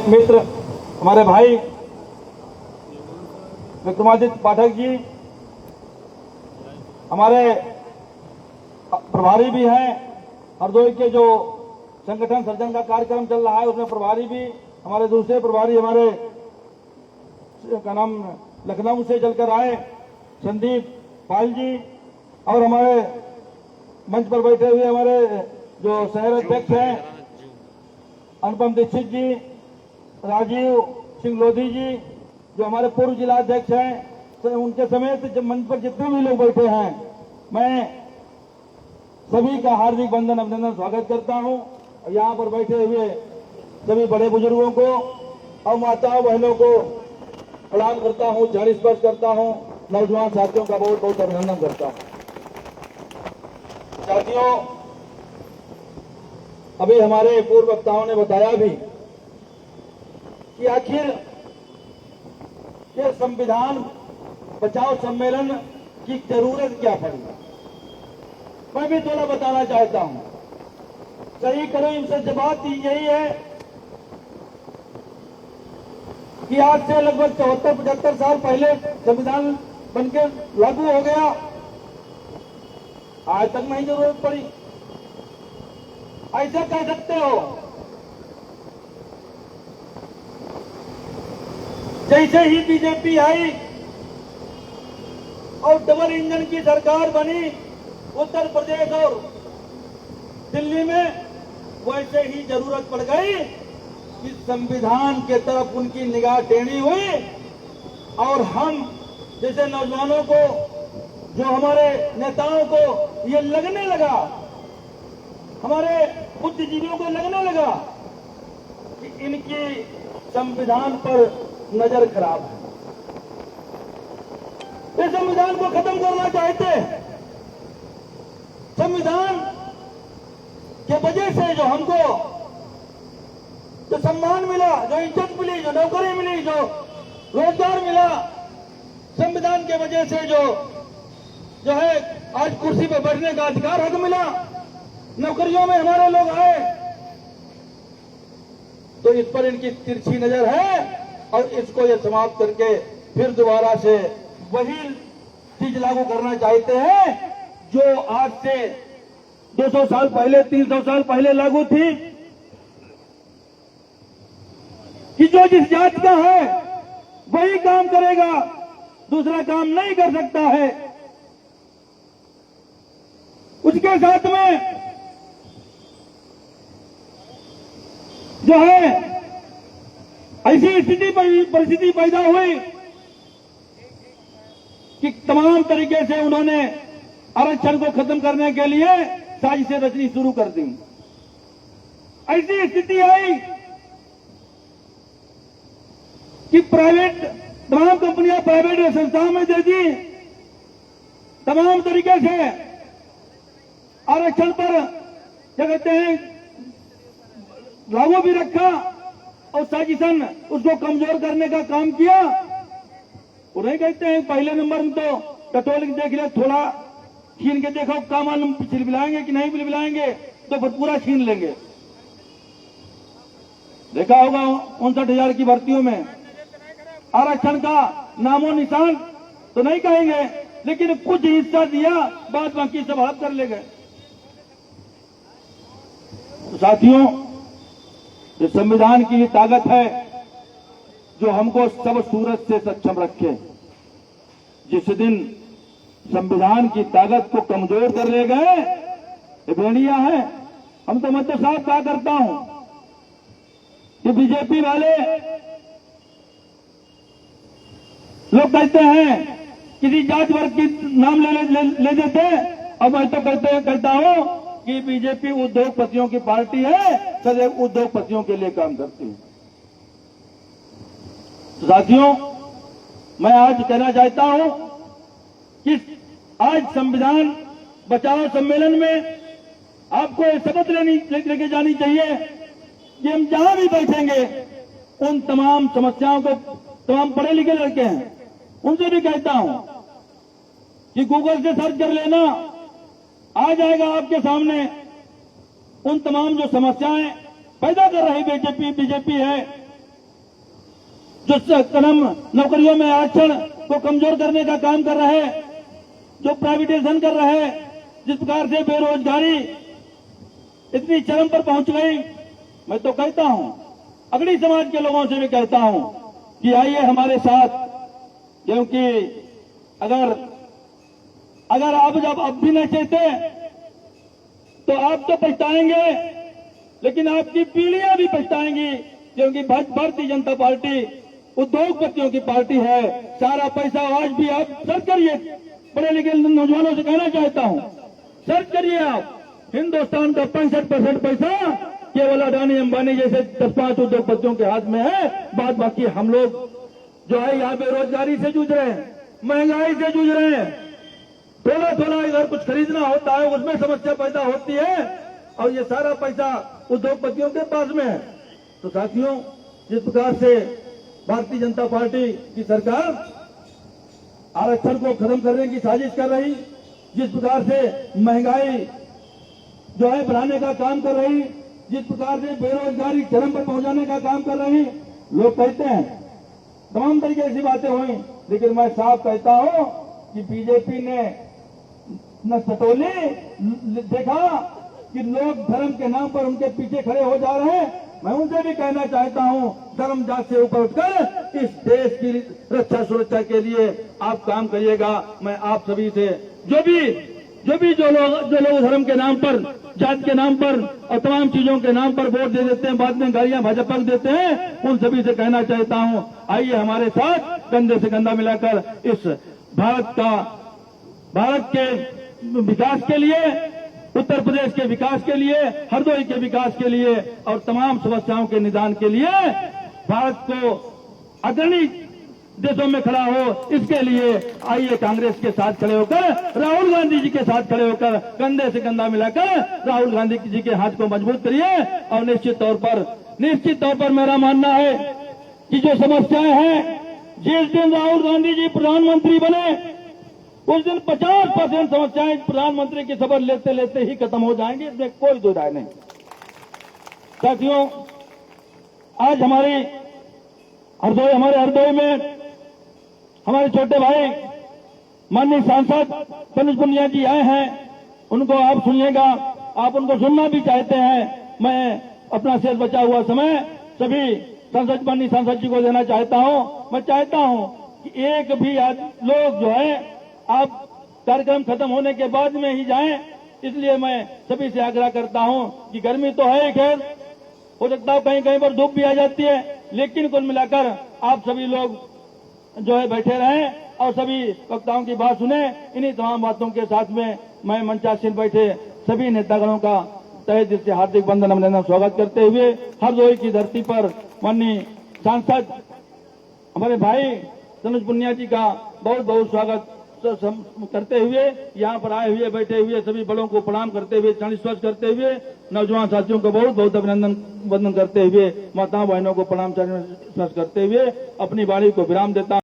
मित्र हमारे भाई विक्रमादित्य पाठक जी हमारे प्रभारी भी हैं। हरदोई के जो संगठन सर्जन का कार्यक्रम चल रहा है उसमें प्रभारी भी, हमारे दूसरे प्रभारी हमारे का नाम लखनऊ से चलकर आए संदीप पाल जी, और हमारे मंच पर बैठे हुए हमारे जो शहर अध्यक्ष हैं अनुपम दीक्षित जी, राजीव सिंह लोधी जी जो हमारे पूर्व जिला अध्यक्ष हैं, तो उनके समेत जब मंच पर जितने भी लोग बैठे हैं, मैं सभी का हार्दिक वंदन अभिनंदन स्वागत करता हूं। यहाँ पर बैठे हुए सभी बड़े बुजुर्गों को और माताओं बहनों को प्रणाम करता हूं, झंडी स्पर्श करता हूं, नौजवान साथियों का बहुत बहुत अभिनंदन करता हूं। साथियों, अभी हमारे पूर्व वक्ताओं ने बताया भी कि आखिर ये संविधान बचाओ सम्मेलन की जरूरत क्या पड़ी। मैं भी थोड़ा बताना चाहता हूं। सही करो इनसे जवाब दी यही है कि आज से लगभग 74-75 साल पहले संविधान बनके लागू हो गया, आज तक नहीं जरूरत पड़ी। ऐसा कह सकते हो जैसे ही बीजेपी आई और डबल इंजन की सरकार बनी उत्तर प्रदेश और दिल्ली में, वैसे ही जरूरत पड़ गई कि संविधान के तरफ उनकी निगाह टेढ़ी हुई और हम जैसे नौजवानों को, जो हमारे नेताओं को ये लगने लगा, हमारे बुद्धिजीवियों को लगने लगा कि इनकी संविधान पर नजर खराब है, इस संविधान को खत्म करना चाहते हैं। संविधान के वजह से जो हमको जो सम्मान मिला, जो इज्जत मिली, जो नौकरी मिली, जो रोजगार मिला, संविधान के वजह से जो है आज कुर्सी पर बैठने का अधिकार हक मिला, नौकरियों में हमारे लोग आए, तो इस पर इनकी तिरछी नजर है और इसको ये समाप्त करके फिर दोबारा से वही चीज लागू करना चाहते हैं जो आज से 200 साल पहले, 300 साल पहले लागू थी, कि जो जिस जात का है वही काम करेगा, दूसरा काम नहीं कर सकता है। उसके साथ में जो है ऐसी परिस्थिति पैदा हुई कि तमाम तरीके से उन्होंने आरक्षण को खत्म करने के लिए साजिशें रचनी शुरू कर दी। ऐसी स्थिति आई कि प्राइवेट तमाम कंपनियां प्राइवेट संस्थाओं में दे दी, तमाम तरीके से आरक्षण पर क्या कहते हैं लागू भी रखा और साजिशन उसको कमजोर करने का काम किया। उन्हें कहते हैं पहले नंबर में तो टटोल के देख ले, थोड़ा छीन के देखो क्या मालूम बिलबिलाएंगे कि नहीं बिलबिलाएंगे, तो फिर पूरा छीन लेंगे। देखा होगा 59,000 की भर्तियों में आरक्षण का नामो निशान तो नहीं कहेंगे, लेकिन कुछ हिस्सा दिया, बाद बाकी सब हड़प कर ले गए। तो साथियों, ये संविधान की ताकत है जो हमको सब सूरत से सक्षम रखे। जिस दिन संविधान की ताकत को कमजोर कर ले गए, ये भेड़िया है। हम तो मैं तो साफ कहा करता हूं कि बीजेपी वाले लोग कहते हैं किसी जात वर्ग की नाम ले देते, और मैं तो कहता हूं कि बीजेपी उद्योगपतियों की पार्टी है, सदैव उद्योगपतियों के लिए काम करती है। तो साथियों, मैं आज कहना चाहता हूं कि आज संविधान बचाओ सम्मेलन में आपको शपथ लेके जानी चाहिए कि हम जहां भी बैठेंगे उन तमाम समस्याओं को, तमाम पढ़े लिखे लड़के हैं उनसे भी कहता हूं कि गूगल से सर्च कर लेना, आ जाएगा आपके सामने उन तमाम जो समस्याएं पैदा कर रही बीजेपी है, जो कदम नौकरियों में आरक्षण को कमजोर करने का काम कर रहे हैं, जो प्राइवेटाइजेशन कर रहे हैं, जिस प्रकार से बेरोजगारी इतनी चरम पर पहुंच गई, मैं तो कहता हूं, अगड़ी समाज के लोगों से भी कहता हूं कि आइए हमारे साथ, क्योंकि अगर आप जब अब भी नहीं चाहते तो आप तो पछताएंगे, लेकिन आपकी पीढ़ियां भी पछताएंगी, क्योंकि भारतीय जनता पार्टी उद्योगपतियों की पार्टी है। सारा पैसा आज भी आप सर्च करिए, पढ़े लिखे नौजवानों से कहना चाहता हूं, सर्च करिए आप, हिंदुस्तान का 65% पैसा केवल अडानी अंबानी जैसे 10-5 उद्योगपतियों के हाथ में है। बाद बाकी हम लोग जो है यहाँ बेरोजगारी से जूझ रहे हैं, महंगाई से जूझ रहे हैं, थोड़ा थोड़ा अगर कुछ खरीदना होता है उसमें समस्या पैदा होती है, और ये सारा पैसा उद्योगपतियों के पास में है। तो साथियों, जिस प्रकार से भारतीय जनता पार्टी की सरकार आरक्षण को खत्म करने की साजिश कर रही, जिस प्रकार से महंगाई जो है बढ़ाने का काम कर रही, जिस प्रकार से बेरोजगारी चरम पर पहुंचाने का काम कर रही, लोग कहते हैं तमाम तरीके की बातें हुई, लेकिन मैं साफ कहता हूं कि बीजेपी ने न सटोली देखा कि लोग धर्म के नाम पर उनके पीछे खड़े हो जा रहे हैं। मैं उनसे भी कहना चाहता हूं, धर्म जात से ऊपर उठकर इस देश की रक्षा सुरक्षा के लिए आप काम करिएगा। मैं आप सभी से जो लोग धर्म के नाम पर, जात के नाम पर और तमाम चीजों के नाम पर वोट दे देते हैं, बाद में गालियां भाजपा को देते हैं, उन सभी से कहना चाहता हूं, आइए हमारे साथ कंधे से कंधा मिलाकर इस भारत के विकास के लिए, उत्तर प्रदेश के विकास के लिए, हरदोई के विकास के लिए और तमाम समस्याओं के निदान के लिए भारत को अग्रणी देशों में खड़ा हो, इसके लिए आइए कांग्रेस के साथ खड़े होकर, राहुल गांधी जी के साथ खड़े होकर, कंधे से कंधा मिलाकर राहुल गांधी जी के हाथ को मजबूत करिए। और निश्चित तौर पर मेरा मानना है कि जो समस्याएं हैं, जिस दिन राहुल गांधी जी प्रधानमंत्री बने उस दिन 50% समस्याएं प्रधानमंत्री की शपथ लेते लेते ही खत्म हो जाएंगी, इसमें कोई दो राय नहीं। साथियों, आज हमारे हरदोई में हमारे छोटे भाई माननीय सांसद तनुज पुनिया जी आए हैं, उनको आप सुनिएगा, आप उनको सुनना भी चाहते हैं। मैं अपना शेष बचा हुआ समय सभी माननीय सांसद जी को देना चाहता हूं। मैं चाहता हूं कि एक भी लोग जो है आप कार्यक्रम खत्म होने के बाद में ही जाएं, इसलिए मैं सभी से आग्रह करता हूं कि गर्मी तो है, खैर हो सकता है कहीं कहीं पर धूप भी आ जाती है, लेकिन कुल मिलाकर आप सभी लोग जो है बैठे रहें और सभी वक्ताओं की बात सुने। इन्हीं तमाम बातों के साथ में मैं मंचासीन बैठे सभी नेतागणों का तहे दिल से हार्दिक वंदन अभिनंदन स्वागत करते हुए हरदोई की धरती पर माननीय सांसद हमारे भाई तनुज पुनिया जी का बहुत बहुत स्वागत करते हुए, यहाँ पर आए हुए बैठे हुए सभी बड़ों को प्रणाम करते हुए, चरण स्पर्श करते हुए, नौजवान साथियों को बहुत बहुत अभिनंदन वंदन करते हुए, माताओं बहनों को प्रणाम चरण स्पर्श करते हुए अपनी वाणी को विराम देता